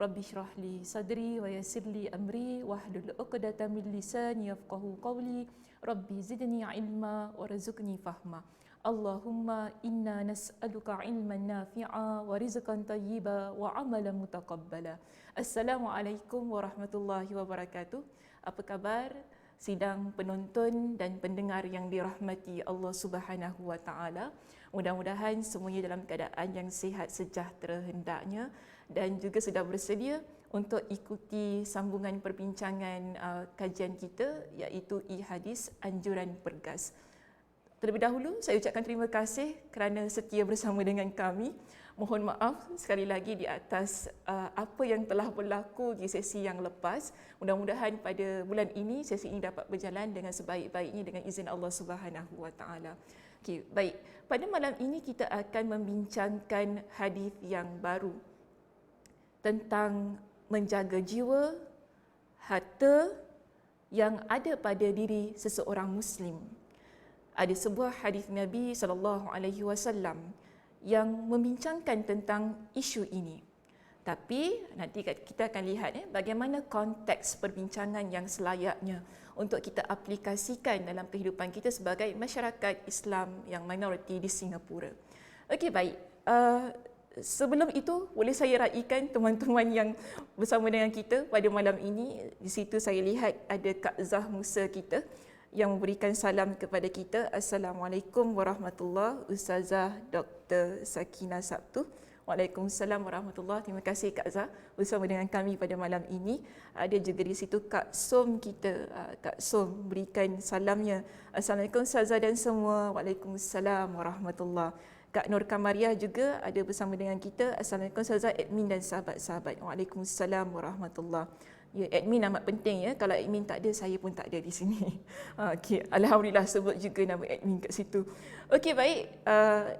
Rabbi shrah li sadri wa yassir li amri wahlul 'uqdatam min lisani yafqahu qawli. Rabbi zidni ilma warzuqni fahma. Allahumma inna nas'aluka ilman nafi'a wa rizqan tayyiba wa amalan mutaqabbala. Assalamualaikum warahmatullahi wabarakatuh. Apa khabar sidang penonton dan pendengar yang dirahmati Allah Subhanahu wa taala? Mudah-mudahan semuanya dalam keadaan yang sihat sejahtera hendaknya dan juga sudah bersedia untuk ikuti sambungan perbincangan kajian kita iaitu e-hadis anjuran pergas. Terlebih dahulu saya ucapkan terima kasih kerana setia bersama dengan kami. Mohon maaf sekali lagi di atas apa yang telah berlaku di sesi yang lepas. Mudah-mudahan pada bulan ini sesi ini dapat berjalan dengan sebaik-baiknya dengan izin Allah Subhanahu wa taala. Okey, baik. Pada malam ini kita akan membincangkan hadis yang baru tentang menjaga jiwa, harta yang ada pada diri seseorang Muslim. Ada sebuah hadis Nabi SAW yang membincangkan tentang isu ini. Tapi nanti kita akan lihat bagaimana konteks perbincangan yang selayaknya untuk kita aplikasikan dalam kehidupan kita sebagai masyarakat Islam yang minoriti di Singapura. Okey, baik. Sebelum itu, boleh saya raikan teman-teman yang bersama dengan kita pada malam ini. Di situ saya lihat ada Kak Zah Musa kita yang memberikan salam kepada kita. Assalamualaikum warahmatullahi wabarakatuh. Ustazah Dr. Sakinah Sabtu. Waalaikumsalam warahmatullahi. Terima kasih Kak Zah bersama dengan kami pada malam ini. Ada juga di situ Kak Som kita. Kak Som berikan salamnya. Assalamualaikum Ustazah dan semua. Waalaikumsalam warahmatullahi. Kak Nur Kamariah juga ada bersama dengan kita. Assalamualaikum Ustazah, admin dan sahabat-sahabat. Waalaikumsalam warahmatullahi. Ya, admin amat penting ya. Kalau admin tak ada, saya pun tak ada di sini. Okey, alhamdulillah sebut juga nama admin kat situ. Okey, baik.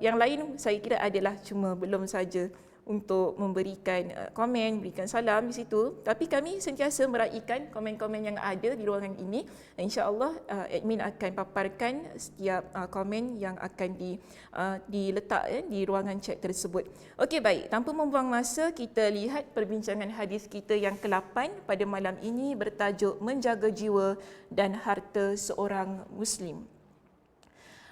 Yang lain saya kira adalah cuma belum saja untuk memberikan komen, berikan salam di situ. Tapi kami sentiasa meraihkan komen-komen yang ada di ruangan ini. InsyaAllah admin akan paparkan setiap komen yang akan diletak di ruangan chat tersebut. Okey, baik. Tanpa membuang masa, kita lihat perbincangan hadis kita yang ke-8 pada malam ini bertajuk Menjaga Jiwa dan Harta Seorang Muslim.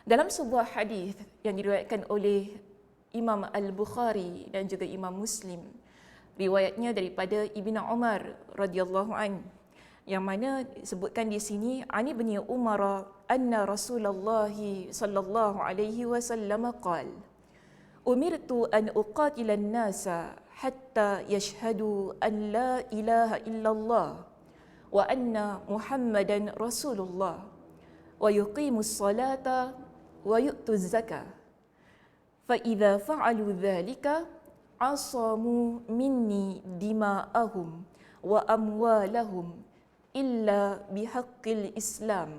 Dalam sebuah hadis yang diriwayatkan oleh Imam Al-Bukhari dan juga Imam Muslim, riwayatnya daripada Ibnu Umar radhiyallahu an, yang mana disebutkan di sini ani bin Umar anna Rasulullah sallallahu alaihi wasallam qala umirtu an uqatila an-nasa hatta yashhadu an la ilaha illallah wa anna Muhammadan Rasulullah wa yuqimus salata wa yu'tuz zakah. فَإِذَا فَعَلُوا ذَلِكَ عَصَمُوا مِنِّي دِمَاءَهُمْ وَأَمْوَالَهُمْ إِلَّا بِحَقِّ الْإِسْلَامِ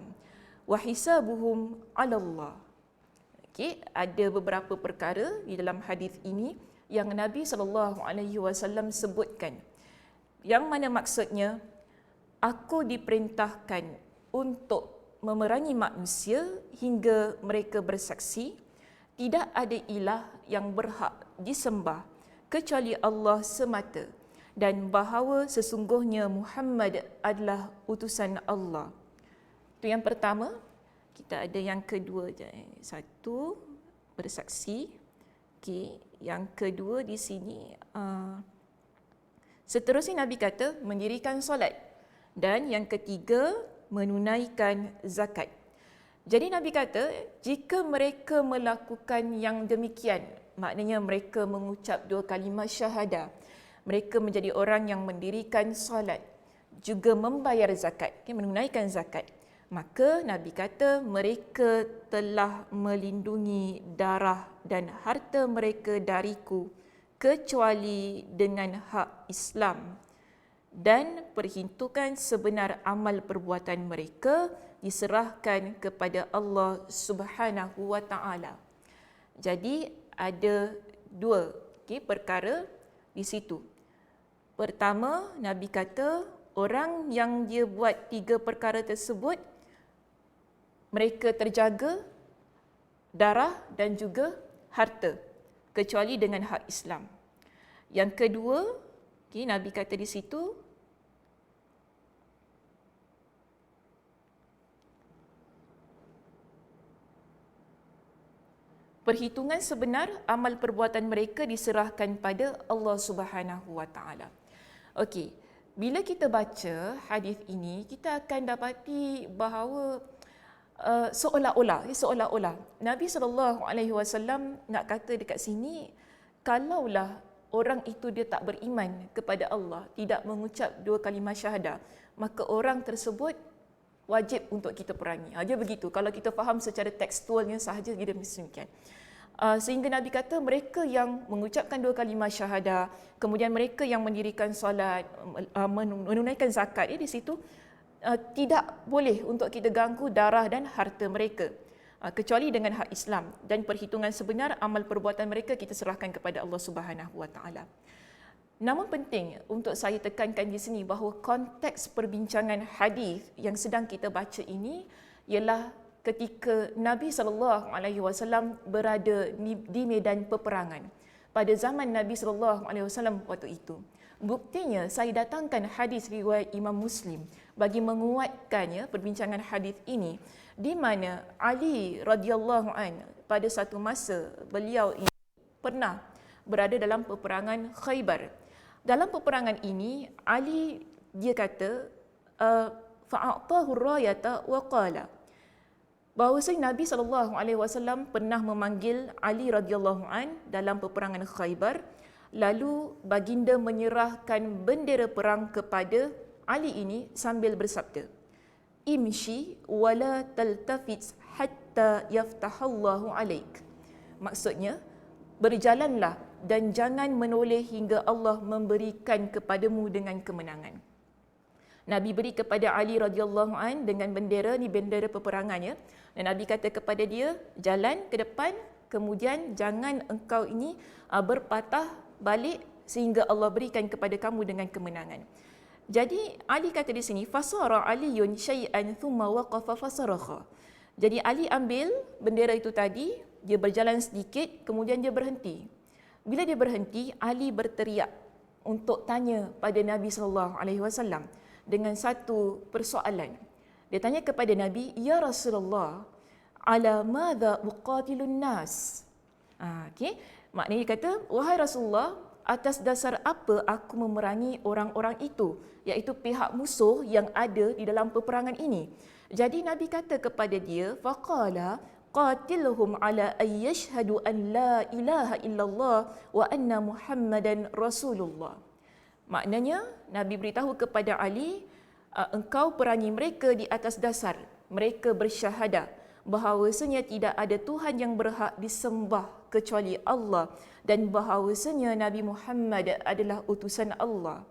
وَحِسَابُهُمْ عَلَى اللَّهِ. Okey, ada beberapa perkara di dalam hadis ini yang Nabi SAW sebutkan. Yang mana maksudnya, aku diperintahkan untuk memerangi manusia hingga mereka bersaksi tidak ada ilah yang berhak disembah kecuali Allah semata dan bahawa sesungguhnya Muhammad adalah utusan Allah. Itu yang pertama. Kita ada yang kedua. Satu, bersaksi. Okay. Yang kedua di sini, seterusnya Nabi kata mendirikan solat. Dan yang ketiga, menunaikan zakat. Jadi Nabi kata, jika mereka melakukan yang demikian, maknanya mereka mengucap 2 kalimat syahadah, mereka menjadi orang yang mendirikan solat, juga membayar zakat, menunaikan zakat, maka Nabi kata mereka telah melindungi darah dan harta mereka dariku kecuali dengan hak Islam, dan perhitungan sebenar amal perbuatan mereka diserahkan kepada Allah Subhanahu wa taala. Jadi ada 2 perkara di situ. Pertama, Nabi kata orang yang dia buat 3 perkara tersebut, mereka terjaga darah dan juga harta kecuali dengan hak Islam. Yang kedua, Okay, Nabi kata di situ, perhitungan sebenar amal perbuatan mereka diserahkan pada Allah Subhanahu Wa Taala. Okey, bila kita baca hadis ini, kita akan dapati bahawa seolah-olah Nabi SAW nak kata dekat sini, kalaulah orang itu dia tak beriman kepada Allah, tidak mengucap dua kalimah syahadah, maka orang tersebut wajib untuk kita perangi. Dia begitu. Kalau kita faham secara tekstualnya sahaja, dia demikian. Sehingga Nabi kata mereka yang mengucapkan dua kalimah syahadah, kemudian mereka yang mendirikan solat, menunaikan zakat, di situ tidak boleh untuk kita ganggu darah dan harta mereka, kecuali dengan hak Islam, dan perhitungan sebenar amal perbuatan mereka kita serahkan kepada Allah Subhanahu Wa Taala. Namun penting untuk saya tekankan di sini bahawa konteks perbincangan hadis yang sedang kita baca ini ialah ketika Nabi SAW berada di medan peperangan pada zaman Nabi SAW waktu itu. Buktinya saya datangkan hadis riwayat Imam Muslim bagi menguatkannya perbincangan hadis ini, di mana Ali radhiyallahu an pada satu masa beliau ini pernah berada dalam peperangan Khaybar. Dalam peperangan ini Ali dia kata fa'atahu rayata wa qala, bahawasanya Nabi SAW pernah memanggil Ali radhiyallahu an dalam peperangan Khaybar, lalu baginda menyerahkan bendera perang kepada Ali ini sambil bersabda, imshi wala taltafit hatta yaftahallahu alaik. Maksudnya, berjalanlah dan jangan menoleh hingga Allah memberikan kepadamu dengan kemenangan. Nabi beri kepada Ali radhiyallahu an dengan bendera, ni bendera peperangannya, dan Nabi kata kepada dia, jalan ke depan, kemudian jangan engkau ini berpatah balik sehingga Allah berikan kepada kamu dengan kemenangan. Jadi Ali kata di sini, fasara aliyun syai'an thumma waqafa fasarakha. Jadi Ali ambil bendera itu tadi, dia berjalan sedikit, kemudian dia berhenti. Bila dia berhenti, Ali berteriak untuk tanya pada Nabi SAW dengan satu persoalan. Dia tanya kepada Nabi, ya Rasulullah, ala madza uqatilun nas? Okey, maknanya dia kata, wahai Rasulullah, atas dasar apa aku memerangi orang-orang itu, iaitu pihak musuh yang ada di dalam peperangan ini. Jadi Nabi kata kepada dia, faqala qatilhum ala ay yashhadu an la ilaha illallah wa anna Muhammadan Rasulullah. Maknanya Nabi beritahu kepada Ali, engkau perangi mereka di atas dasar mereka bersyahadah bahawasanya tidak ada Tuhan yang berhak disembah kecuali Allah dan bahawasanya Nabi Muhammad adalah utusan Allah.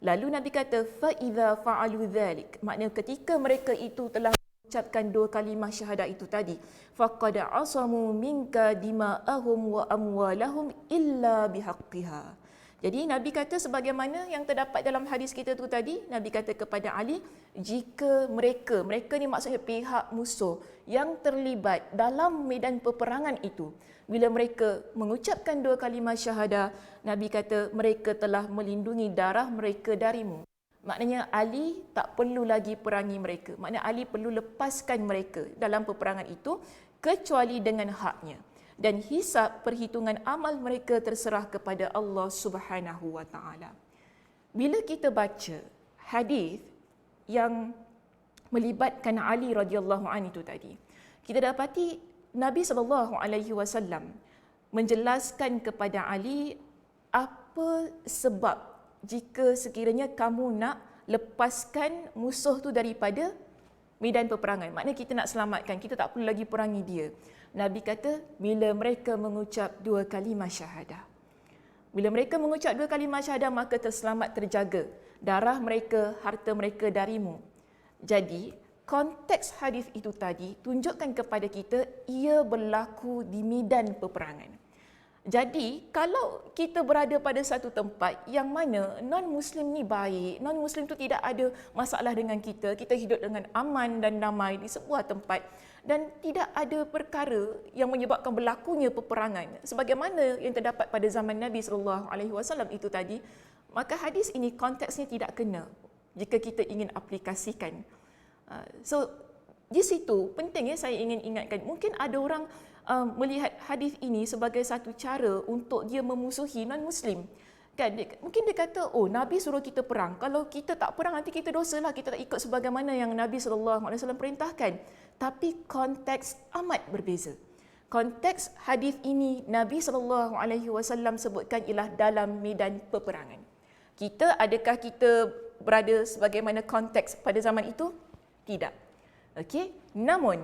Lalu Nabi kata, fa idza fa'alu dzalik, maknanya ketika mereka itu telah mengucapkan dua kalimah syahadah itu tadi, faqad asamu minka dima'ahum wa amwalahum illa bihaqqiha. Jadi Nabi kata sebagaimana yang terdapat dalam hadis kita tu tadi, Nabi kata kepada Ali, jika mereka ni maksudnya pihak musuh yang terlibat dalam medan peperangan itu, bila mereka mengucapkan dua kalimah syahadah, Nabi kata mereka telah melindungi darah mereka darimu. Maknanya Ali tak perlu lagi perangi mereka. Maknanya Ali perlu lepaskan mereka dalam peperangan itu kecuali dengan haknya. Dan hisab perhitungan amal mereka terserah kepada Allah Subhanahu Wa Taala. Bila kita baca hadis yang melibatkan Ali radhiyallahu anhu itu tadi, kita dapati Nabi SAW menjelaskan kepada Ali apa sebab jika sekiranya kamu nak lepaskan musuh tu daripada medan peperangan. Maknanya kita nak selamatkan, kita tak perlu lagi perangi dia. Nabi kata, bila mereka mengucap dua kalimah syahadah. Bila mereka mengucap dua kalimah syahadah, maka terselamat, terjaga darah mereka, harta mereka darimu. Jadi, konteks hadis itu tadi tunjukkan kepada kita, ia berlaku di medan peperangan. Jadi, kalau kita berada pada satu tempat yang mana non-Muslim ni baik, non-Muslim tu tidak ada masalah dengan kita, kita hidup dengan aman dan damai di sebuah tempat dan tidak ada perkara yang menyebabkan berlakunya peperangan sebagaimana yang terdapat pada zaman Nabi SAW itu tadi, maka hadis ini konteksnya tidak kena jika kita ingin aplikasikan. So di situ penting ya, saya ingin ingatkan, mungkin ada orang melihat hadis ini sebagai satu cara untuk dia memusuhi non-Muslim. Kan, mungkin dia kata, oh Nabi suruh kita perang, kalau kita tak perang nanti kita dosalah, kita tak ikut sebagaimana yang Nabi SAW perintahkan. Tapi konteks amat berbeza. Konteks hadis ini Nabi SAW sebutkan ialah dalam medan peperangan. Adakah kita berada sebagaimana konteks pada zaman itu? Tidak. Okey, namun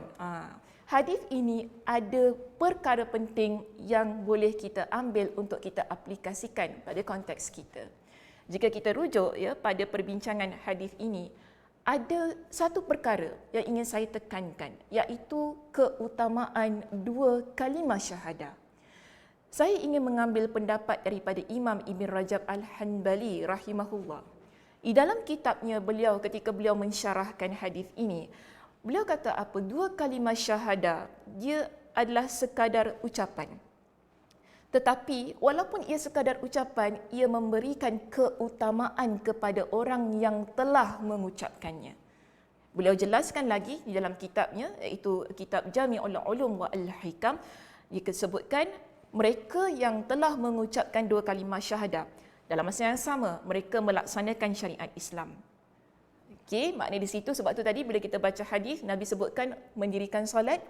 hadis ini ada perkara penting yang boleh kita ambil untuk kita aplikasikan pada konteks kita. Jika kita rujuk ya pada perbincangan hadis ini, ada satu perkara yang ingin saya tekankan, iaitu keutamaan dua kalimah syahadah. Saya ingin mengambil pendapat daripada Imam Ibn Rajab Al-Hanbali rahimahullah. Di dalam kitabnya beliau ketika beliau mensyarahkan hadis ini, beliau kata apa? Dua kalimah syahadah, dia adalah sekadar ucapan. Tetapi walaupun ia sekadar ucapan, ia memberikan keutamaan kepada orang yang telah mengucapkannya. Beliau jelaskan lagi di dalam kitabnya, iaitu kitab Jami'ul Ulum wa Al-Hikam, disebutkan mereka yang telah mengucapkan dua kalimah syahadah, dalam masa yang sama mereka melaksanakan syariat Islam. Okey, maknanya di situ, sebab tu tadi bila kita baca hadis, Nabi sebutkan mendirikan solat,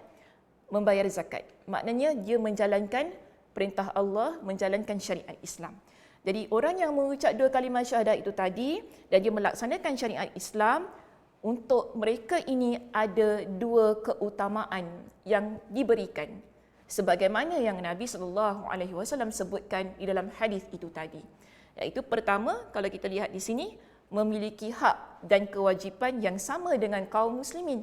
membayar zakat. Maknanya dia menjalankan perintah Allah, menjalankan syariat Islam. Jadi orang yang mengucap dua kalimah syahadat itu tadi dan dia melaksanakan syariat Islam, untuk mereka ini ada dua keutamaan yang diberikan. Sebagaimana yang Nabi SAW sebutkan di dalam hadis itu tadi. Iaitu pertama, kalau kita lihat di sini, memiliki hak dan kewajipan yang sama dengan kaum muslimin.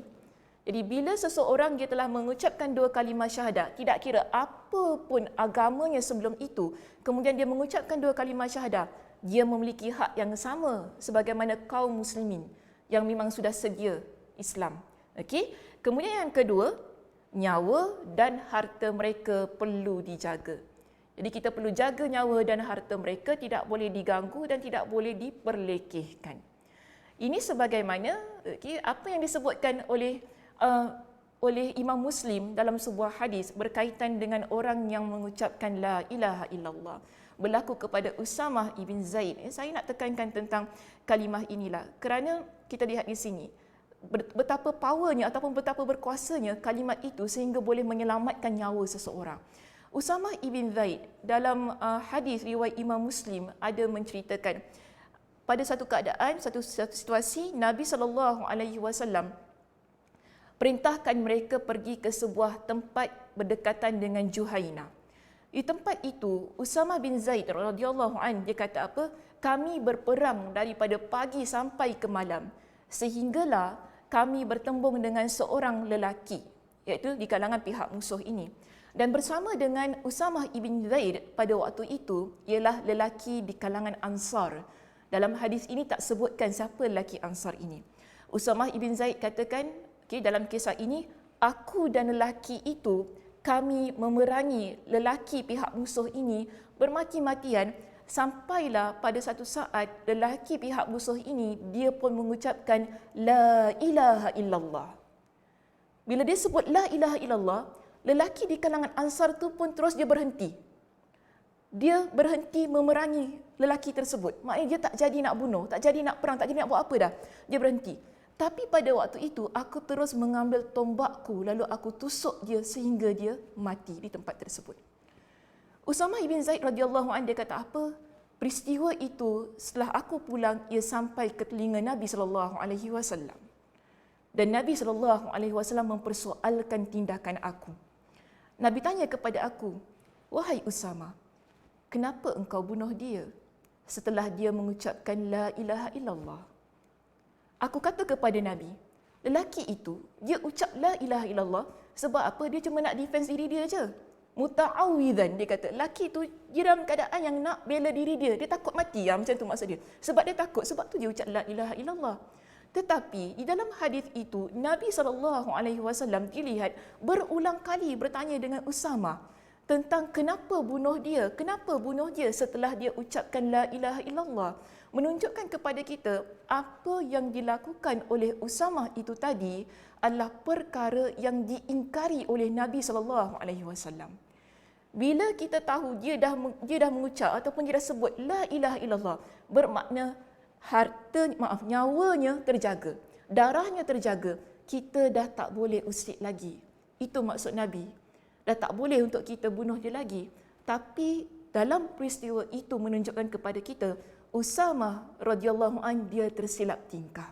Jadi bila seseorang dia telah mengucapkan dua kalimah syahadat, tidak kira apa pun agamanya sebelum itu, kemudian dia mengucapkan dua kalimah syahadat, dia memiliki hak yang sama sebagaimana kaum muslimin yang memang sudah sedia Islam. Okey? Kemudian yang kedua, nyawa dan harta mereka perlu dijaga. Jadi kita perlu jaga nyawa dan harta mereka, tidak boleh diganggu dan tidak boleh diperlekehkan. Ini sebagaimana apa yang disebutkan oleh Imam Muslim dalam sebuah hadis berkaitan dengan orang yang mengucapkan la ilaha illallah. Berlaku kepada Usamah ibn Zaid. Saya nak tekankan tentang kalimah inilah kerana kita lihat di sini betapa powernya ataupun betapa berkuasanya kalimat itu sehingga boleh menyelamatkan nyawa seseorang. Usamah ibn Zaid dalam hadis riwayat Imam Muslim ada menceritakan pada satu keadaan, satu situasi, Nabi SAW perintahkan mereka pergi ke sebuah tempat berdekatan dengan Juhainah. Di tempat itu, Usamah bin Zaid radhiyallahu an dia kata apa? Kami berperang daripada pagi sampai ke malam sehinggalah kami bertembung dengan seorang lelaki, iaitu di kalangan pihak musuh ini. Dan bersama dengan Usamah ibn Zaid pada waktu itu ialah lelaki di kalangan Ansar. Dalam hadis ini tak sebutkan siapa lelaki Ansar ini. Usamah ibn Zaid katakan, dalam kisah ini, aku dan lelaki itu kami memerangi lelaki pihak musuh ini bermati-matian sampailah pada satu saat lelaki pihak musuh ini dia pun mengucapkan la ilaha illallah. Bila dia sebut la ilaha illallah, lelaki di kalangan Ansar tu pun terus dia berhenti. Dia berhenti memerangi lelaki tersebut. Maknanya dia tak jadi nak bunuh, tak jadi nak perang, tak jadi nak buat apa dah. Dia berhenti. Tapi pada waktu itu, aku terus mengambil tombakku lalu aku tusuk dia sehingga dia mati di tempat tersebut. Usamah ibn Zaid radhiyallahu anhu dia kata apa? Peristiwa itu setelah aku pulang ia sampai ke telinga Nabi SAW. Dan Nabi SAW mempersoalkan tindakan aku. Nabi tanya kepada aku, wahai Usamah, kenapa engkau bunuh dia setelah dia mengucapkan la ilaha illallah? Aku kata kepada Nabi, lelaki itu dia ucap la ilaha illallah sebab apa? Dia cuma nak defense diri dia je. Muta'awwidzan, dia kata lelaki itu dia dalam keadaan yang nak bela diri dia. Dia takut mati, macam tu maksud dia. Sebab dia takut, sebab tu dia ucap la ilaha illallah. Tetapi di dalam hadis itu Nabi SAW dilihat berulang kali bertanya dengan Usamah, tentang kenapa bunuh dia setelah dia ucapkan la ilaha illallah, menunjukkan kepada kita apa yang dilakukan oleh Usamah itu tadi adalah perkara yang diingkari oleh Nabi SAW. Bila kita tahu dia dah mengucap ataupun dia dah sebut la ilaha illallah, bermakna nyawanya terjaga, darahnya terjaga, kita dah tak boleh usik lagi. Itu maksud Nabi. Dah tak boleh untuk kita bunuh dia lagi. Tapi dalam peristiwa itu menunjukkan kepada kita Usamah radhiyallahu an dia tersilap tingkah.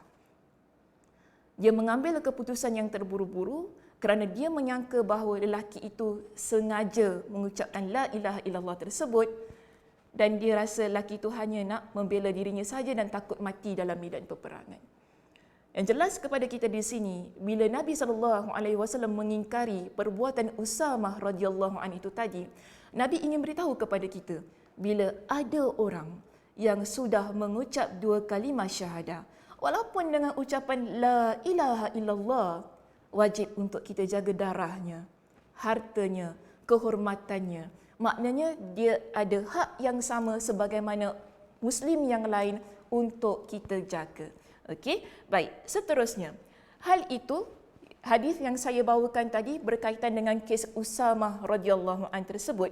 Dia mengambil keputusan yang terburu-buru kerana dia menyangka bahawa lelaki itu sengaja mengucapkan la ilaha illallah tersebut dan dia rasa lelaki itu hanya nak membela dirinya saja dan takut mati dalam medan peperangan. Yang jelas kepada kita di sini, bila Nabi SAW mengingkari perbuatan Usamah radhiyallahu an itu tadi, Nabi ingin beritahu kepada kita, bila ada orang yang sudah mengucap 2 kalimah syahadah, walaupun dengan ucapan la ilaha illallah, wajib untuk kita jaga darahnya, hartanya, kehormatannya. Maknanya dia ada hak yang sama sebagaimana Muslim yang lain untuk kita jaga. Okey, baik. Seterusnya, hal itu, hadis yang saya bawakan tadi berkaitan dengan kes Usamah radhiyallahu an tersebut.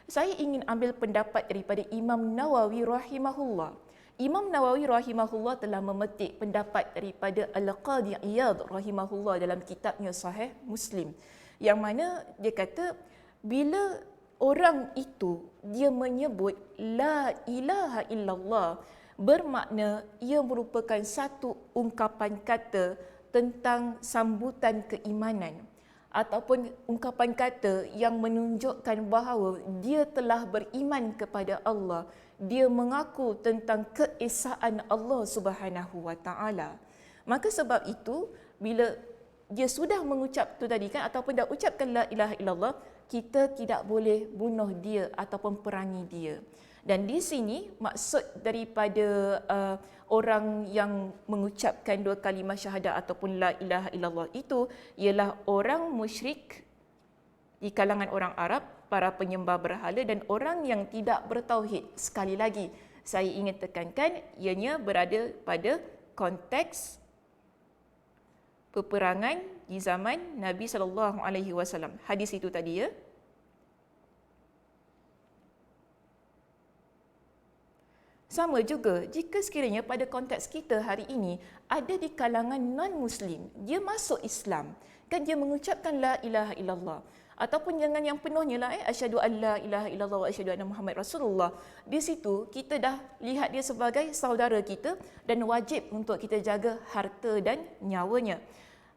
Saya ingin ambil pendapat daripada Imam Nawawi rahimahullah. Imam Nawawi rahimahullah telah memetik pendapat daripada Al-Qadhi Iyad rahimahullah dalam kitabnya Sahih Muslim, yang mana dia kata bila orang itu dia menyebut la ilaha illallah, bermakna ia merupakan satu ungkapan kata tentang sambutan keimanan ataupun ungkapan kata yang menunjukkan bahawa dia telah beriman kepada Allah, dia mengaku tentang keesaan Allah Subhanahu wa taala. Maka sebab itu bila dia sudah mengucap tu tadi kan ataupun dah ucapkan la ilaha illallah, kita tidak boleh bunuh dia ataupun perangi dia. Dan di sini maksud daripada orang yang mengucapkan 2 kalimah syahadah ataupun la ilaha illallah itu ialah orang musyrik di kalangan orang Arab, para penyembah berhala dan orang yang tidak bertauhid. Sekali lagi, saya ingin tekankan ianya berada pada konteks peperangan di zaman Nabi SAW. Hadis itu tadi ya. Sama juga jika sekiranya pada konteks kita hari ini ada di kalangan non-Muslim, dia masuk Islam, kan dia mengucapkan la ilaha illallah. Ataupun jangan yang penuhnya lah, asyhadu an la ilaha illallah wa asyhadu anna Muhammad Rasulullah. Di situ kita dah lihat dia sebagai saudara kita dan wajib untuk kita jaga harta dan nyawanya.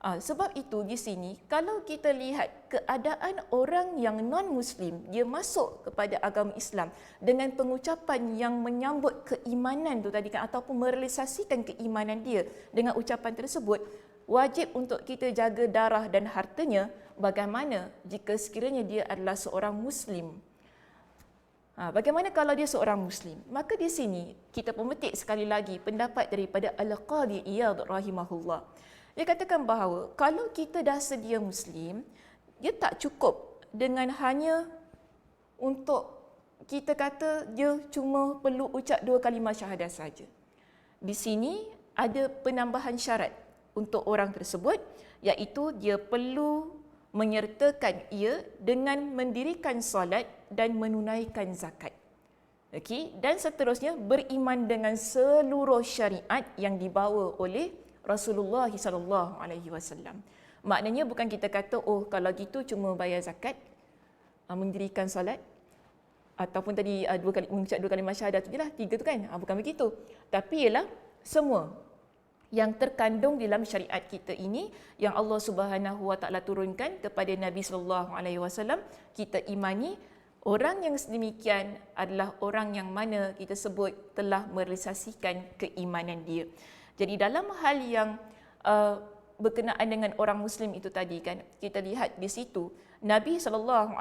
Sebab itu di sini kalau kita lihat keadaan orang yang non-Muslim, dia masuk kepada agama Islam dengan pengucapan yang menyambut keimanan tu tadi kan ataupun merealisasikan keimanan dia dengan ucapan tersebut, wajib untuk kita jaga darah dan hartanya. Bagaimana jika sekiranya dia adalah seorang Muslim? Bagaimana kalau dia seorang Muslim? Maka di sini kita pemetik sekali lagi pendapat daripada Al-Qadhi Iyad rahimahullah. Dia katakan bahawa kalau kita dah sedia Muslim, dia tak cukup dengan hanya untuk kita kata dia cuma perlu ucap 2 kalimah syahadah saja. Di sini ada penambahan syarat untuk orang tersebut, iaitu dia perlu menyertakan ia dengan mendirikan solat dan menunaikan zakat. Okey, dan seterusnya beriman dengan seluruh syariat yang dibawa oleh Rasulullah SAW. Maknanya bukan kita kata, oh kalau gitu cuma bayar zakat, mendirikan solat, ataupun tadi mengucap 2 kalimah syahadah tu je lah, 3 tu kan. Bukan begitu. Tapi ialah semua yang terkandung dalam syariat kita ini yang Allah Subhanahu wa taala turunkan kepada Nabi sallallahu alaihi wasallam, kita imani. Orang yang sedemikian adalah orang yang mana kita sebut telah merealisasikan keimanan dia. Jadi dalam hal yang berkenaan dengan orang Muslim itu tadi kan, kita lihat di situ Nabi SAW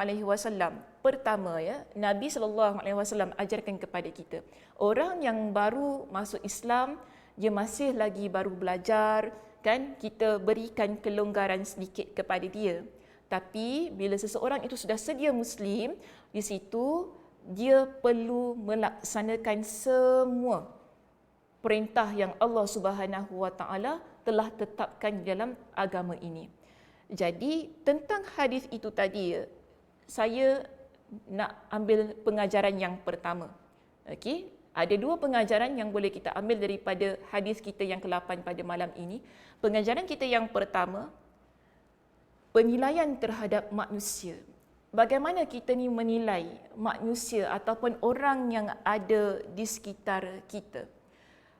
pertama ya, Nabi SAW ajarkan kepada kita, orang yang baru masuk Islam, dia masih lagi baru belajar kan, kita berikan kelonggaran sedikit kepada dia. Tapi bila seseorang itu sudah sedia Muslim, di situ dia perlu melaksanakan semua perintah yang Allah Subhanahu Wa Taala telah tetapkan dalam agama ini. Jadi tentang hadis itu tadi, saya nak ambil pengajaran yang pertama. Okey, ada dua pengajaran yang boleh kita ambil daripada hadis kita yang ke-8 pada malam ini. Pengajaran kita yang pertama, penilaian terhadap manusia. Bagaimana kita ni menilai manusia ataupun orang yang ada di sekitar kita.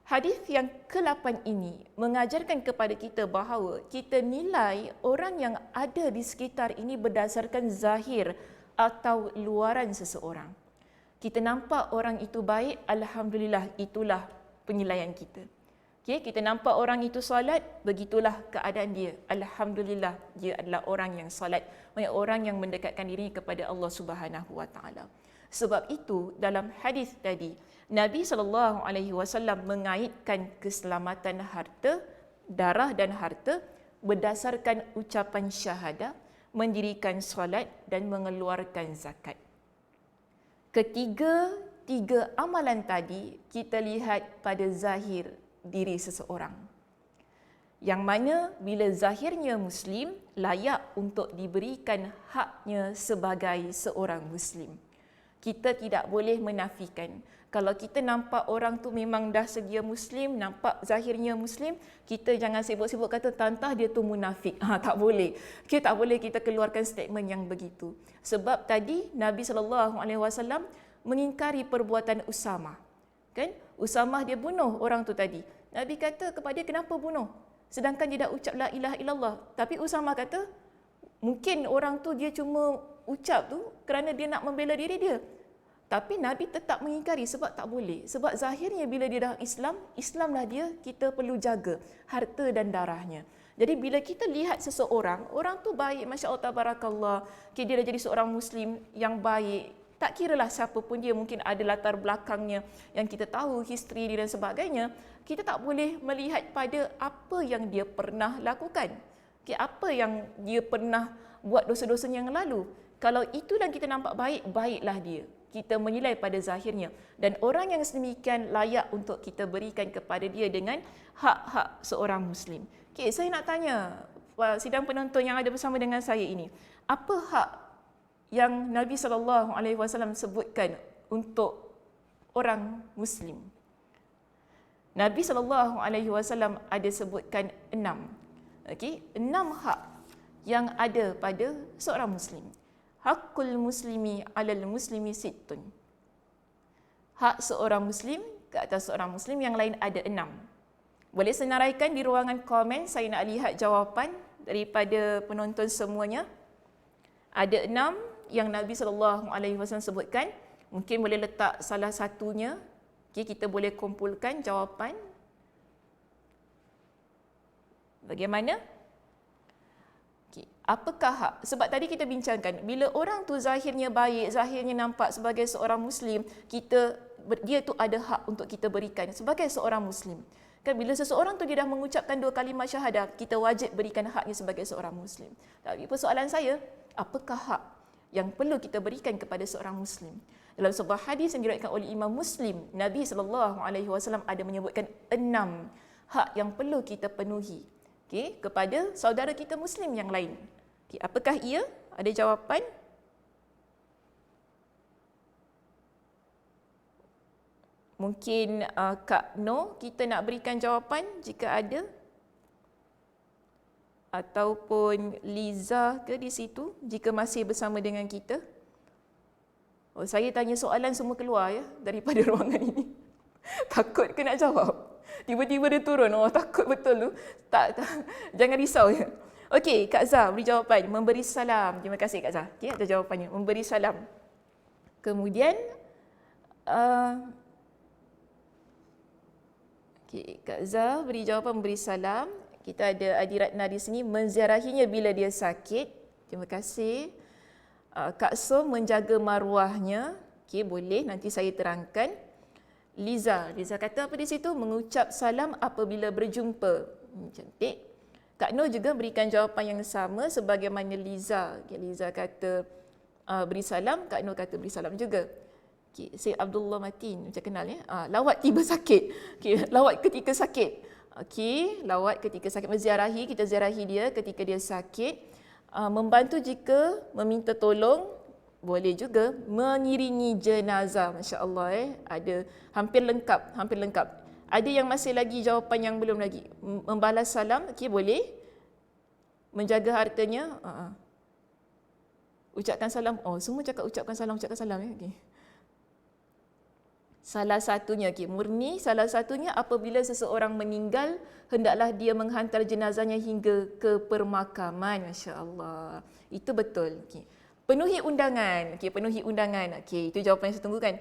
Hadis yang ke-8 ini mengajarkan kepada kita bahawa kita nilai orang yang ada di sekitar ini berdasarkan zahir atau luaran seseorang. Kita nampak orang itu baik, alhamdulillah, itulah penilaian kita. Okay, kita nampak orang itu solat, begitulah keadaan dia. Alhamdulillah, dia adalah orang yang solat. Maksudnya orang yang mendekatkan dirinya kepada Allah Subhanahu Wa Taala. Sebab itu dalam hadis tadi, Nabi SAW mengaitkan keselamatan harta, darah dan harta berdasarkan ucapan syahadah, mendirikan solat dan mengeluarkan zakat. Tiga amalan tadi kita lihat pada zahir diri seseorang. Yang mana bila zahirnya Muslim, layak untuk diberikan haknya sebagai seorang Muslim. Kita tidak boleh menafikan. Kalau kita nampak orang tu memang dah sedia Muslim, nampak zahirnya Muslim, kita jangan sibuk-sibuk kata tantah dia tu munafik. Tak boleh. Tak boleh kita keluarkan statement yang begitu. Sebab tadi Nabi SAW mengingkari perbuatan Usamah. Kan? Usamah dia bunuh orang tu tadi. Nabi kata kepada dia, kenapa bunuh? Sedangkan dia dah ucap la ilaha illallah. Tapi Usamah kata, mungkin orang tu dia cuma ucap tu kerana dia nak membela diri dia. Tapi Nabi tetap mengingkari sebab tak boleh. Sebab zahirnya bila dia dah Islam, Islamlah dia, kita perlu jaga harta dan darahnya. Jadi bila kita lihat seseorang, orang tu baik, Masya Allah, Tabarakallah, dia dah jadi seorang Muslim yang baik, tak kiralah siapa pun dia, mungkin ada latar belakangnya yang kita tahu, history dia dan sebagainya, kita tak boleh melihat pada apa yang dia pernah lakukan. Apa yang dia pernah buat dosa-dosanya yang lalu. Kalau itu dan kita nampak baik, baiklah dia. Kita menilai pada zahirnya. Dan orang yang sedemikian layak untuk kita berikan kepada dia dengan hak-hak seorang Muslim. Saya nak tanya sidang penonton yang ada bersama dengan saya ini, apa hak yang Nabi SAW sebutkan untuk orang Muslim? Nabi SAW ada sebutkan 6. 6 hak yang ada pada seorang Muslim. Hakul muslimi alal muslimi sittun. Hak seorang Muslim ke atas seorang Muslim yang lain ada 6. Boleh senaraikan di ruangan komen, saya nak lihat jawapan daripada penonton semuanya. Ada 6 yang Nabi SAW sebutkan. Mungkin boleh letak salah satunya. Kita boleh kumpulkan jawapan. Bagaimana? Apakah hak? Sebab tadi kita bincangkan, bila orang tu zahirnya baik, zahirnya nampak sebagai seorang Muslim, dia tu ada hak untuk kita berikan sebagai seorang Muslim. Kan bila seseorang tu dia dah mengucapkan 2 kalimah syahadah, kita wajib berikan haknya sebagai seorang Muslim. Tapi persoalan saya, apakah hak yang perlu kita berikan kepada seorang Muslim? Dalam sebuah hadis yang diriwayatkan oleh Imam Muslim, Nabi SAW ada menyebutkan 6 hak yang perlu kita penuhi kepada saudara kita Muslim yang lain. Apakah ia? Ada jawapan? Mungkin Kak No, kita nak berikan jawapan jika ada. Ataupun Liza ke di situ, jika masih bersama dengan kita. Saya tanya soalan semua keluar ya daripada ruangan ini. Takut ke nak jawab? Tiba-tiba dia turun. Takut betul tu. Tak, jangan risau ya. Okey, Kak Zah beri jawapan. Memberi salam. Terima kasih Kak Zah. Ada jawapannya. Memberi salam. Kemudian Kak Zah beri jawapan memberi salam. Kita ada Adiratna di sini, menziarahinya bila dia sakit. Terima kasih. Kak Som menjaga maruahnya. Boleh, nanti saya terangkan. Liza kata apa di situ? Mengucap salam apabila berjumpa. Cantik. Kak Nur juga berikan jawapan yang sama sebagaimana Liza. Liza kata beri salam, Kak Nur kata beri salam juga. Syed Abdullah Matin, macam kenal ya. Lawat tiba sakit. Lawat ketika sakit. Lawat ketika sakit, menziarahi, kita ziarahi dia ketika dia sakit. Membantu jika meminta tolong, boleh juga mengiringi jenazah. Masya Allah ada hampir lengkap. Ada yang masih lagi jawapan yang belum lagi. Membalas salam, boleh. Menjaga hartanya, ucapkan salam. Semua cakap ucapkan salam ya. Salah satunya, murni salah satunya apabila seseorang meninggal, hendaklah dia menghantar jenazahnya hingga ke permakaman. Masya Allah. Itu betul. Penuhi undangan. Penuhi undangan. Itu jawapan yang saya tunggu kan.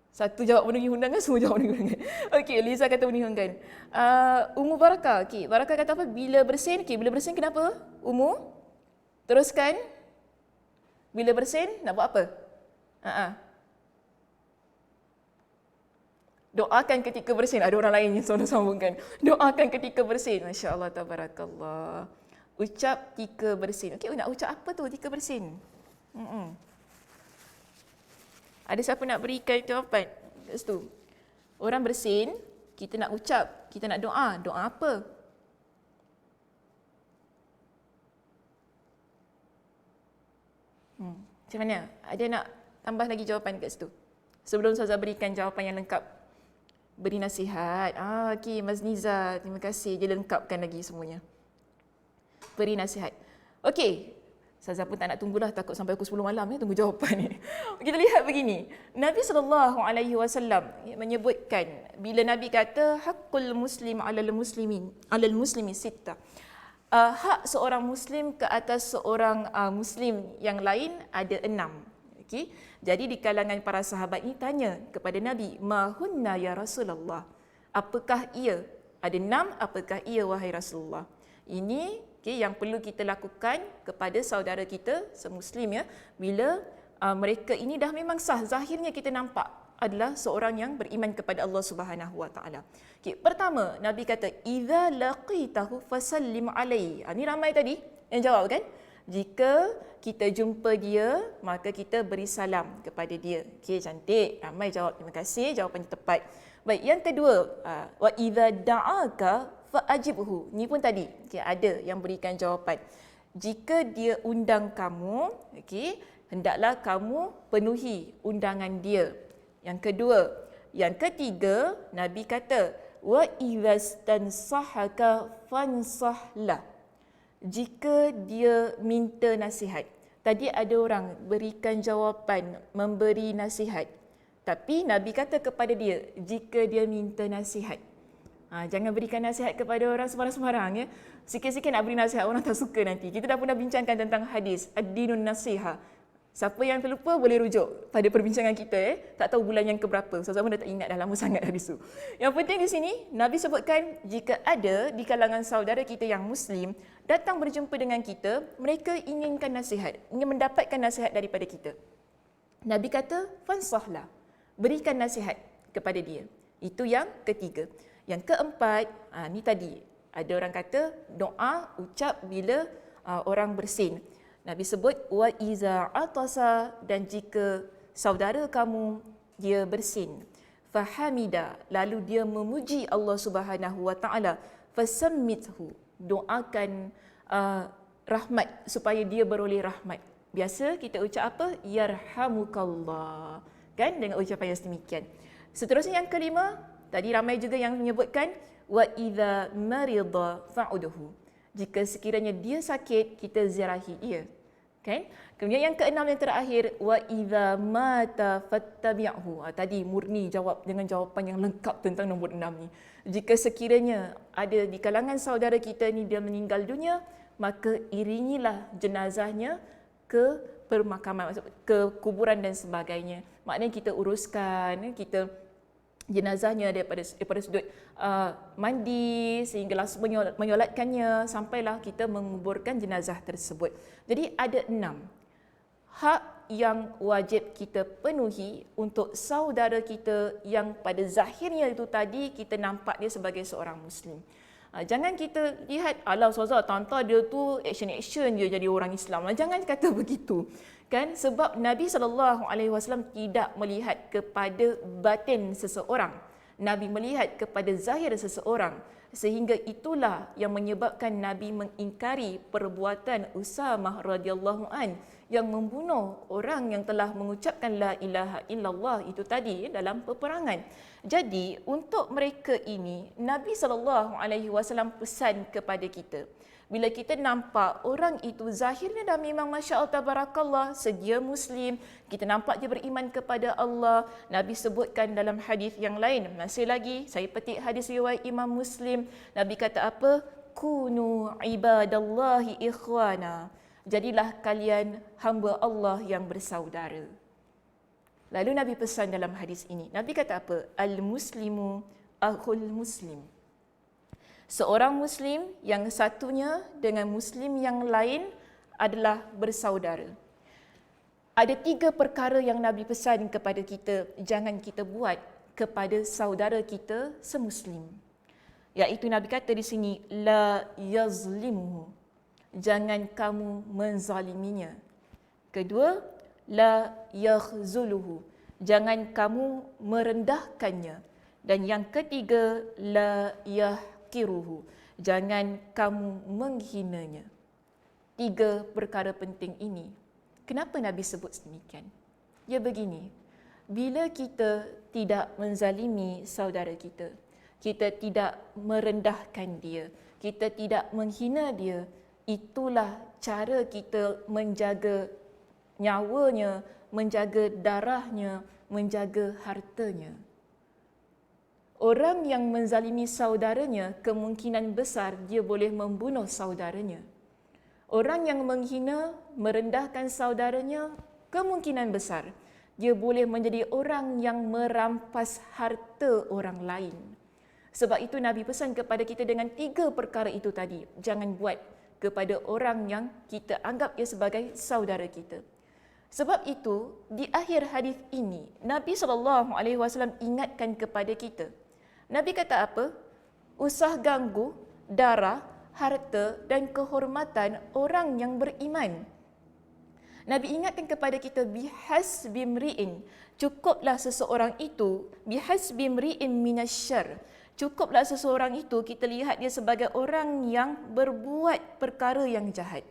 Satu jawab penuhi undangan, semua jawab penuhi undangan. Liza kata penuhi undangan. Umu Barakah. Barakah kata apa? Bila bersin. Bila bersin kenapa? Umu? Teruskan. Bila bersin, nak buat apa? Doakan ketika bersin. Ada orang lain yang sambungkan. Doakan ketika bersin. Masya Allah, tabarakallah. Ucap ketika bersin. Nak ucap apa tu ketika bersin? Ada siapa nak berikan jawapan kat situ? Orang bersin, kita nak ucap, kita nak doa. Doa apa? Macam mana? Ada nak tambah lagi jawapan kat situ? Sebelum Ustazah berikan jawapan yang lengkap. Beri nasihat. Mas Niza, terima kasih. Dia lengkapkan lagi semuanya. Beri nasihat. Ustazah pun tak nak tunggulah, takut sampai pukul 10 malam tunggu jawapan ni. Kita lihat begini. Nabi SAW menyebutkan, bila Nabi kata, haqqul muslim alal muslimi sittah. Hak seorang Muslim ke atas seorang Muslim yang lain ada 6. Jadi di kalangan para sahabat ini tanya kepada Nabi, mahunna ya Rasulullah? Apakah ia? Ada 6, apakah ia wahai Rasulullah? Ini yang perlu kita lakukan kepada saudara kita semuslim ya. Bila mereka ini dah memang sah, zahirnya kita nampak adalah seorang yang beriman kepada Allah Subhanahu Wa Taala. Pertama, Nabi kata, idza laqitahu fasallim alaihi. Ini ramai tadi yang jawab kan? Jika kita jumpa dia, maka kita beri salam kepada dia. Cantik. Ramai jawab. Terima kasih. Jawapannya tepat. Baik, yang kedua, wa idza da'aka fa'ajibhu. Ni pun tadi. Ada yang berikan jawapan. Jika dia undang kamu, hendaklah kamu penuhi undangan dia. Yang kedua. Yang ketiga, Nabi kata, wa idza stansahaka fansahlah. Jika dia minta nasihat. Tadi ada orang berikan jawapan, memberi nasihat. Tapi Nabi kata kepada dia, jika dia minta nasihat. Jangan berikan nasihat kepada orang sembarang-sembarang ya. Sikit-sikit nak beri nasihat, orang tak suka nanti. Kita dah pernah bincangkan tentang hadis, ad-dinun nasiha. Siapa yang terlupa boleh rujuk pada perbincangan kita. Tak tahu bulan yang keberapa. Ustazah pun dah tak ingat, dah lama sangat hadis tu. Yang penting di sini, Nabi sebutkan jika ada di kalangan saudara kita yang Muslim datang berjumpa dengan kita, mereka inginkan nasihat, ingin mendapatkan nasihat daripada kita. Nabi kata, fansahlah, berikan nasihat kepada dia. Itu yang ketiga. Yang keempat, ni tadi, ada orang kata doa ucap bila orang bersin. Nabi sebut wa iza atasa, dan jika saudara kamu dia bersin, fahamida, lalu dia memuji Allah Subhanahu Wa Taala, fasammithu, doakan rahmat supaya dia beroleh rahmat. Biasa kita ucap apa? Yarhamukallah. Kan, dengan ucapan yang sedemikian. Seterusnya yang kelima, tadi ramai juga yang menyebutkan wa idza marida fa'udhu. Jika sekiranya dia sakit, kita ziarahi dia. Kan? Kemudian yang keenam yang terakhir, wa idza mata fattabi'hu. Tadi murni jawab dengan jawapan yang lengkap tentang nombor 6 ni. Jika sekiranya ada di kalangan saudara kita ni dia meninggal dunia, maka iringilah jenazahnya ke permakaman, ke kuburan dan sebagainya. Maknanya kita uruskan, kita jenazahnya daripada sudut mandi sehinggalah menyolatkannya sampailah kita menguburkan jenazah tersebut. Jadi ada 6 hak yang wajib kita penuhi untuk saudara kita yang pada zahirnya itu tadi kita nampak dia sebagai seorang Muslim. Jangan kita lihat, alah Ustazah, tanta dia tu action-action je jadi orang Islam. Jangan kata begitu. Kan? Sebab Nabi SAW tidak melihat kepada batin seseorang. Nabi melihat kepada zahir seseorang. Sehingga itulah yang menyebabkan Nabi mengingkari perbuatan Usamah radhiyallahu an yang membunuh orang yang telah mengucapkan la ilaha illallah itu tadi dalam peperangan. Jadi untuk mereka ini Nabi SAW pesan kepada kita. Bila kita nampak orang itu zahirnya dah memang Masya Allah Tabarakallah, sedia Muslim, kita nampak dia beriman kepada Allah. Nabi sebutkan dalam hadis yang lain, masih lagi saya petik hadis riwayat Imam Muslim, Nabi kata apa? Kunu ibadallahi ikhwana. Jadilah kalian hamba Allah yang bersaudara. Lalu Nabi pesan dalam hadis ini, Nabi kata apa? Al-muslimu akhul muslim. Seorang Muslim yang satunya dengan Muslim yang lain adalah bersaudara. Ada 3 perkara yang Nabi pesan kepada kita, jangan kita buat kepada saudara kita semuslim. Iaitu Nabi kata di sini, la yazlimuhu. Jangan kamu menzaliminya. Kedua, la yakhzuluhu. Jangan kamu merendahkannya. Dan yang ketiga, la yahqiruhu. Jangan kamu menghinanya. 3 perkara penting ini. Kenapa Nabi sebut demikian? Ya begini, bila kita tidak menzalimi saudara kita, kita tidak merendahkan dia, kita tidak menghina dia, itulah cara kita menjaga nyawanya, menjaga darahnya, menjaga hartanya. Orang yang menzalimi saudaranya, kemungkinan besar dia boleh membunuh saudaranya. Orang yang menghina, merendahkan saudaranya, kemungkinan besar dia boleh menjadi orang yang merampas harta orang lain. Sebab itu Nabi pesan kepada kita dengan 3 perkara itu tadi. Jangan buat kepada orang yang kita anggap ia sebagai saudara kita. Sebab itu, di akhir hadis ini, Nabi SAW ingatkan kepada kita. Nabi kata apa? Usah ganggu darah, harta dan kehormatan orang yang beriman. Nabi ingatkan kepada kita, bihasbi mri'in, cukuplah seseorang itu, bihasbi mri'in minasyarr, cukuplah seseorang itu kita lihat dia sebagai orang yang berbuat perkara yang jahat.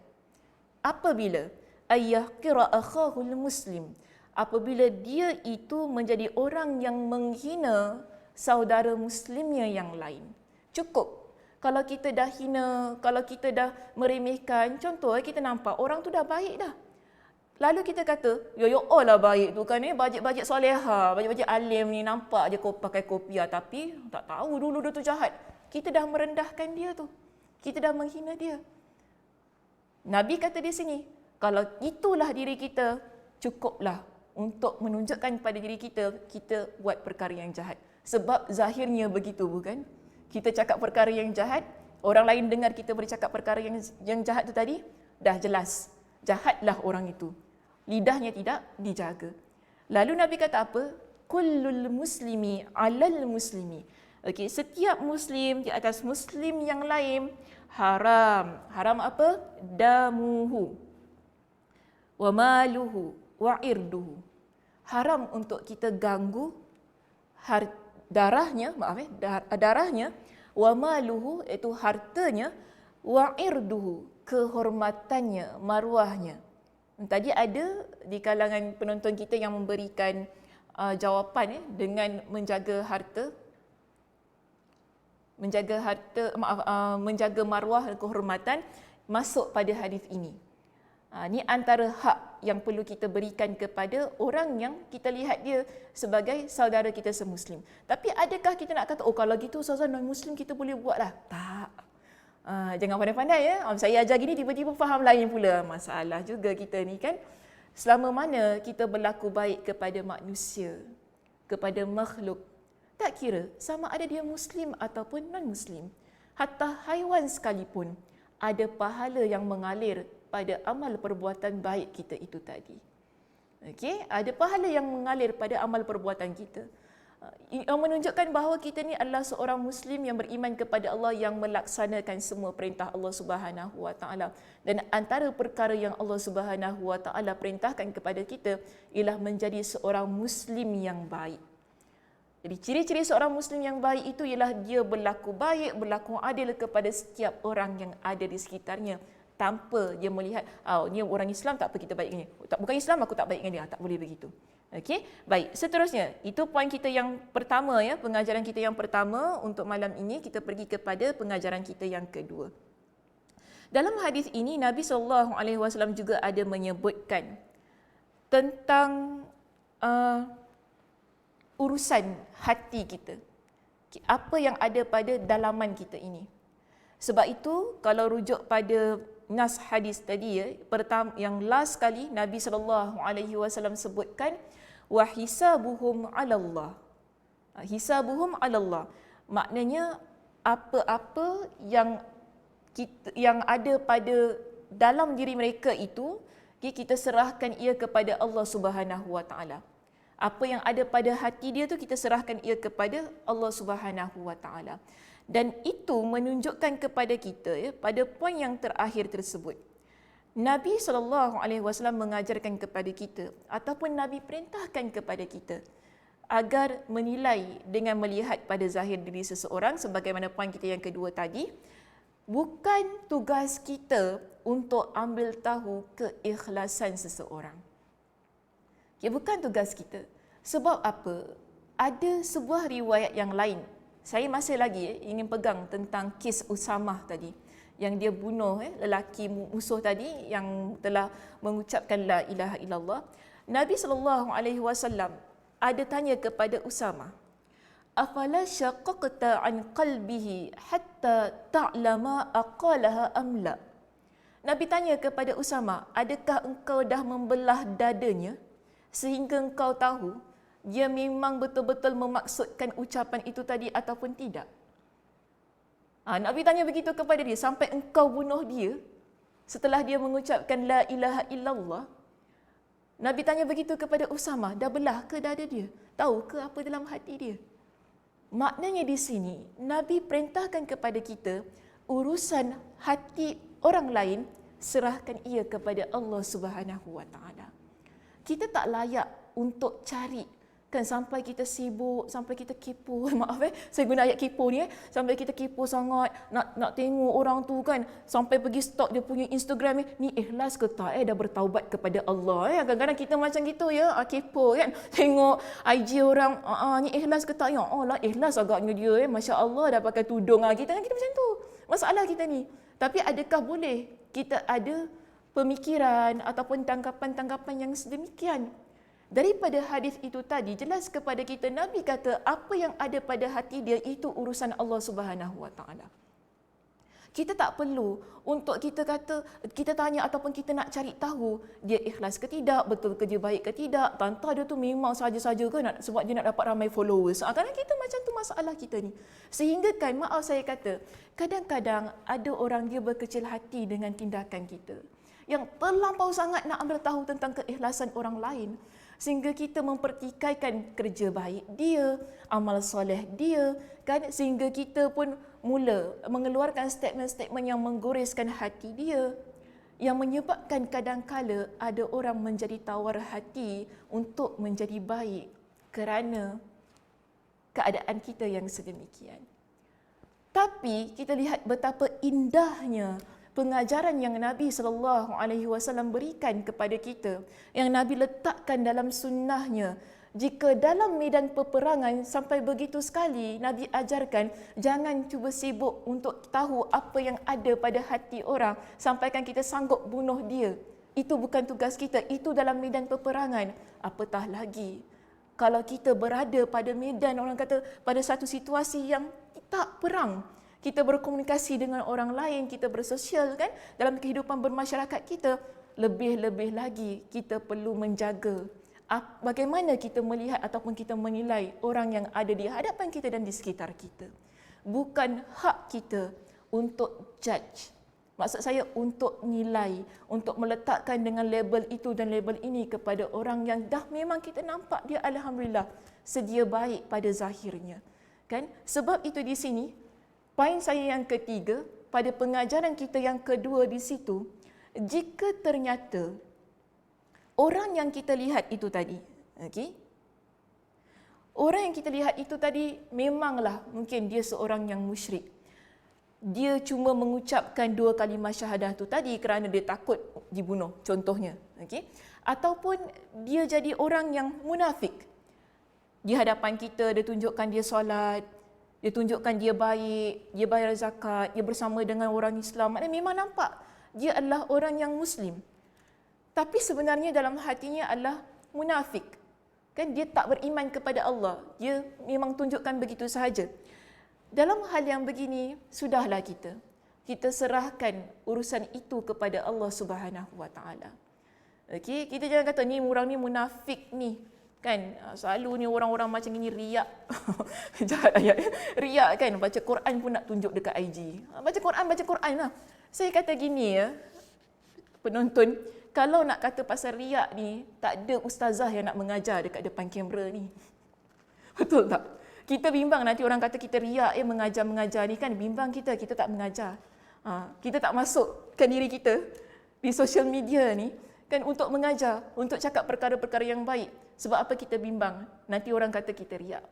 Apabila ayyahqira akhahul muslim, apabila dia itu menjadi orang yang menghina saudara muslimnya yang lain. Cukup. Kalau kita dah hina, kalau kita dah meremehkan, contoh kita nampak orang tu dah baik dah. Lalu kita kata, ya Allah lah baik tu kan ni, bajet-bajet soleha, bajet-bajet alim ni, nampak je kau pakai kopiah tapi tak tahu dulu dia tu jahat. Kita dah merendahkan dia tu. Kita dah menghina dia. Nabi kata di sini, kalau itulah diri kita, cukuplah untuk menunjukkan pada diri kita, kita buat perkara yang jahat. Sebab zahirnya begitu bukan? Kita cakap perkara yang jahat, orang lain dengar kita bercakap perkara yang jahat tu tadi, dah jelas. Jahatlah orang itu. Lidahnya tidak dijaga. Lalu Nabi kata apa? Kullul muslimi alal muslimi. Okey, setiap muslim di atas muslim yang lain haram. Haram apa? Damuhu wa maluhu wa irduhu. Haram untuk kita ganggu darahnya, darahnya, wa maluhu iaitu hartanya, wa irduhu kehormatannya, maruahnya. Tadi ada di kalangan penonton kita yang memberikan jawapan dengan menjaga harta, menjaga maruah dan kehormatan masuk pada hadis ini. Ini antara hak yang perlu kita berikan kepada orang yang kita lihat dia sebagai saudara kita semuslim. Tapi adakah kita nak kata, oh kalau gitu saudara non-muslim kita boleh buatlah? Tak. Jangan pandai-pandai ya. Saya ajar gini tiba-tiba faham lain pula. Masalah juga kita ni kan. Selama mana kita berlaku baik kepada manusia, kepada makhluk, tak kira sama ada dia muslim ataupun non-muslim. Hatta haiwan sekalipun ada pahala yang mengalir pada amal perbuatan baik kita itu tadi. Okey, ada pahala yang mengalir pada amal perbuatan kita. Yang menunjukkan bahawa kita ni adalah seorang Muslim yang beriman kepada Allah, yang melaksanakan semua perintah Allah Subhanahu Wa Taala. Dan antara perkara yang Allah Subhanahu Wa Taala perintahkan kepada kita ialah menjadi seorang Muslim yang baik. Jadi ciri-ciri seorang Muslim yang baik itu ialah dia berlaku baik, berlaku adil kepada setiap orang yang ada di sekitarnya, tanpa dia melihat, ni orang Islam tak apa kita baik dengan dia. Bukan Islam aku tak baik dengan dia. Tak boleh begitu. Okey, baik. Seterusnya, itu poin kita yang pertama ya, pengajaran kita yang pertama untuk malam ini. Kita pergi kepada pengajaran kita yang kedua. Dalam hadis ini Nabi SAW juga ada menyebutkan tentang urusan hati kita. Apa yang ada pada dalaman kita ini. Sebab itu kalau rujuk pada nas hadis tadi ya, pertama yang last kali Nabi SAW sebutkan wa hisabuhum 'ala Allah. Hisabuhum 'ala Allah. Maknanya apa-apa yang ada pada dalam diri mereka itu kita serahkan ia kepada Allah Subhanahu Wa Taala. Apa yang ada pada hati dia tu kita serahkan ia kepada Allah Subhanahu Wa Taala. Dan itu menunjukkan kepada kita ya, pada poin yang terakhir tersebut. Nabi SAW mengajarkan kepada kita ataupun Nabi perintahkan kepada kita agar menilai dengan melihat pada zahir diri seseorang, sebagaimana poin kita yang kedua tadi. Bukan tugas kita untuk ambil tahu keikhlasan seseorang. Bukan tugas kita. Sebab apa? Ada sebuah riwayat yang lain. Saya masih lagi ingin pegang tentang kes Usamah tadi, yang dia bunuh lelaki musuh tadi yang telah mengucapkan la ilaha illallah. Nabi SAW ada tanya kepada Usamah, afala syaqaqta an qalbihi hatta ta'lama aqalaha am la? Nabi tanya kepada Usamah, adakah engkau dah membelah dadanya sehingga engkau tahu dia memang betul-betul memaksudkan ucapan itu tadi ataupun tidak? Nabi tanya begitu kepada dia, sampai engkau bunuh dia setelah dia mengucapkan la ilaha illallah. Nabi tanya begitu kepada Usamah, dah belah ke dada dia? Tahu ke apa dalam hati dia? Maknanya di sini Nabi perintahkan kepada kita urusan hati orang lain serahkan ia kepada Allah Subhanahu Wa Taala. Kita tak layak untuk cari kan sampai kita sibuk, sampai kita kepo, maaf saya guna ayat kepo ni sampai kita kepo sangat nak tengok orang tu kan, sampai pergi stalk dia punya Instagram ni ikhlas ke tak dah bertaubat kepada Allah kadang-kadang kita macam gitu ya, kepo kan, tengok IG orang ni ikhlas ke tak ya, oh lah ikhlas agaknya dia masya-Allah dah pakai tudung kita kan, kita macam tu. Masalah kita ni. Tapi adakah boleh kita ada pemikiran ataupun tanggapan-tanggapan yang sedemikian? Daripada hadis itu tadi jelas kepada kita, Nabi kata apa yang ada pada hati dia itu urusan Allah Subhanahu Wa Taala. Kita tak perlu untuk kita kata, kita tanya ataupun kita nak cari tahu dia ikhlas ke tidak, betul ke dia baik ke tidak, tantah dia tu memang saja-saja ke sebab dia nak dapat ramai followers. Kadang kita macam tu masalah kita ni. Sehingga kan maaf saya kata, kadang-kadang ada orang dia berkecil hati dengan tindakan kita, yang terlampau sangat nak ambil tahu tentang keikhlasan orang lain. Sehingga kita mempertikaikan kerja baik dia, amal soleh dia, kan? Sehingga kita pun mula mengeluarkan statement-statement yang menggoreskan hati dia, yang menyebabkan kadang-kala ada orang menjadi tawar hati untuk menjadi baik kerana keadaan kita yang sedemikian. Tapi kita lihat betapa indahnya pengajaran yang Nabi SAW berikan kepada kita, yang Nabi letakkan dalam sunnahnya. Jika dalam medan peperangan sampai begitu sekali Nabi ajarkan, jangan cuba sibuk untuk tahu apa yang ada pada hati orang sampaikan kita sanggup bunuh dia. Itu bukan tugas kita, itu dalam medan peperangan. Apatah lagi kalau kita berada pada medan, orang kata pada satu situasi yang tak perang, kita berkomunikasi dengan orang lain, kita bersosial kan dalam kehidupan bermasyarakat kita, lebih-lebih lagi kita perlu menjaga bagaimana kita melihat ataupun kita menilai orang yang ada di hadapan kita dan di sekitar kita. Bukan hak kita untuk judge. Maksud saya untuk nilai, untuk meletakkan dengan label itu dan label ini kepada orang yang dah memang kita nampak dia alhamdulillah sedia baik pada zahirnya. Kan? Sebab itu di sini, poin saya yang ketiga, pada pengajaran kita yang kedua di situ, jika ternyata orang yang kita lihat itu tadi, okey, orang yang kita lihat itu tadi memanglah mungkin dia seorang yang musyrik. Dia cuma mengucapkan 2 kalimah syahadah tu tadi kerana dia takut dibunuh, contohnya. Okey? Ataupun dia jadi orang yang munafik. Di hadapan kita, dia tunjukkan dia solat, dia tunjukkan dia baik, dia bayar zakat, dia bersama dengan orang Islam. Maknanya memang nampak dia adalah orang yang Muslim. Tapi sebenarnya dalam hatinya adalah munafik. Kan dia tak beriman kepada Allah. Dia memang tunjukkan begitu sahaja. Dalam hal yang begini, sudahlah kita. Kita serahkan urusan itu kepada Allah Subhanahu Wa Taala. Okey, kita jangan kata ni orang ni munafik ni. Kan selalu ni orang-orang macam ini riak. Jahat ayat. Riak kan, baca Quran pun nak tunjuk dekat IG. Baca Quran lah. Saya kata gini ya, penonton, kalau nak kata pasal riak ni, tak ada ustazah yang nak mengajar dekat depan kamera ni. Betul tak? Kita bimbang nanti orang kata kita riak mengajar-mengajar ni kan, bimbang kita tak mengajar. Kita tak masukkan diri kita di sosial media ni kan untuk mengajar, untuk cakap perkara-perkara yang baik. Sebab apa kita bimbang? Nanti orang kata kita riak.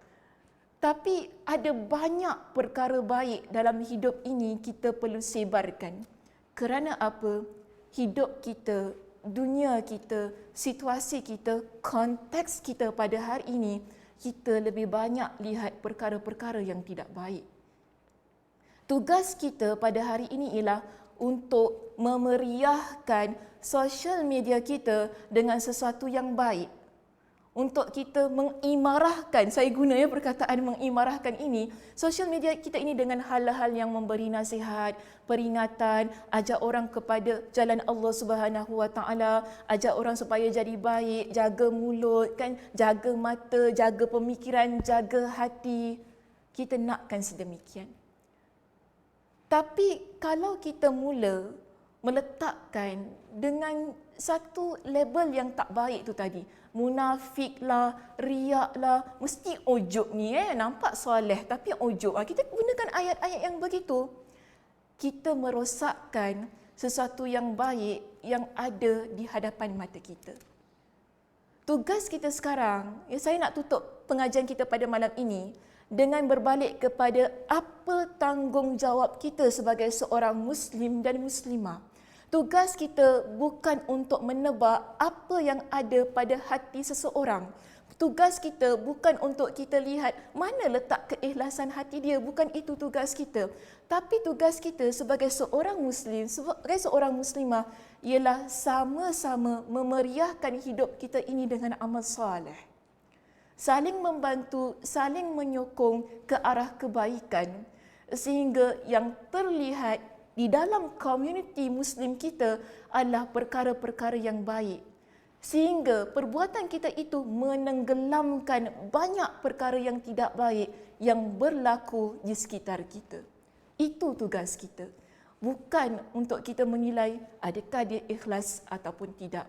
Tapi ada banyak perkara baik dalam hidup ini kita perlu sebarkan. Kerana apa? Hidup kita, dunia kita, situasi kita, konteks kita pada hari ini, kita lebih banyak lihat perkara-perkara yang tidak baik. Tugas kita pada hari ini ialah untuk memeriahkan sosial media kita dengan sesuatu yang baik. Untuk kita mengimarahkan, saya guna ya perkataan mengimarahkan ini, sosial media kita ini dengan hal-hal yang memberi nasihat, peringatan, ajak orang kepada jalan Allah Subhanahu Wa Taala, ajak orang supaya jadi baik, jaga mulut, kan, jaga mata, jaga pemikiran, jaga hati. Kita nakkan sedemikian. Tapi kalau kita mula meletakkan dengan satu label yang tak baik tu tadi, munafik lah, riak lah, mesti ujub ni nampak soleh tapi ujub. Kita gunakan ayat-ayat yang begitu. Kita merosakkan sesuatu yang baik yang ada di hadapan mata kita. Tugas kita sekarang, saya nak tutup pengajian kita pada malam ini dengan berbalik kepada apa tanggungjawab kita sebagai seorang Muslim dan Muslimah. Tugas kita bukan untuk menebak apa yang ada pada hati seseorang. Tugas kita bukan untuk kita lihat mana letak keikhlasan hati dia. Bukan itu tugas kita. Tapi tugas kita sebagai seorang Muslim, sebagai seorang Muslimah ialah sama-sama memeriahkan hidup kita ini dengan amal soleh. Saling membantu, saling menyokong ke arah kebaikan sehingga yang terlihat di dalam komuniti Muslim kita adalah perkara-perkara yang baik. Sehingga perbuatan kita itu menenggelamkan banyak perkara yang tidak baik yang berlaku di sekitar kita. Itu tugas kita. Bukan untuk kita menilai adakah dia ikhlas ataupun tidak.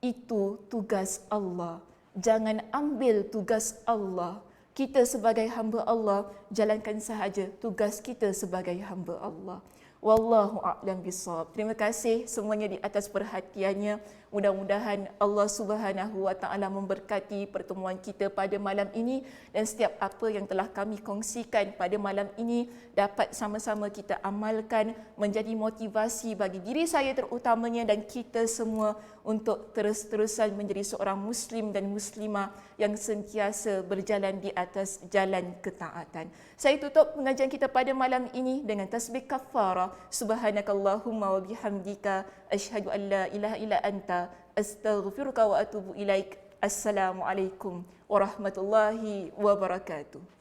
Itu tugas Allah. Jangan ambil tugas Allah. Kita sebagai hamba Allah, jalankan sahaja tugas kita sebagai hamba Allah. Wallahu a'lam bissawab. Terima kasih semuanya di atas perhatiannya. Mudah-mudahan Allah Subhanahu Wa Taala memberkati pertemuan kita pada malam ini dan setiap apa yang telah kami kongsikan pada malam ini dapat sama-sama kita amalkan menjadi motivasi bagi diri saya terutamanya dan kita semua untuk terus-terusan menjadi seorang Muslim dan Muslimah yang sentiasa berjalan di atas jalan ketaatan. Saya tutup pengajian kita pada malam ini dengan tasbih kafarah. Subhanakallahumma wa bihamdika asyhadu an la ilaha illa anta astaghfiruka wa atubu ilaik. Assalamualaikum warahmatullahi wabarakatuh.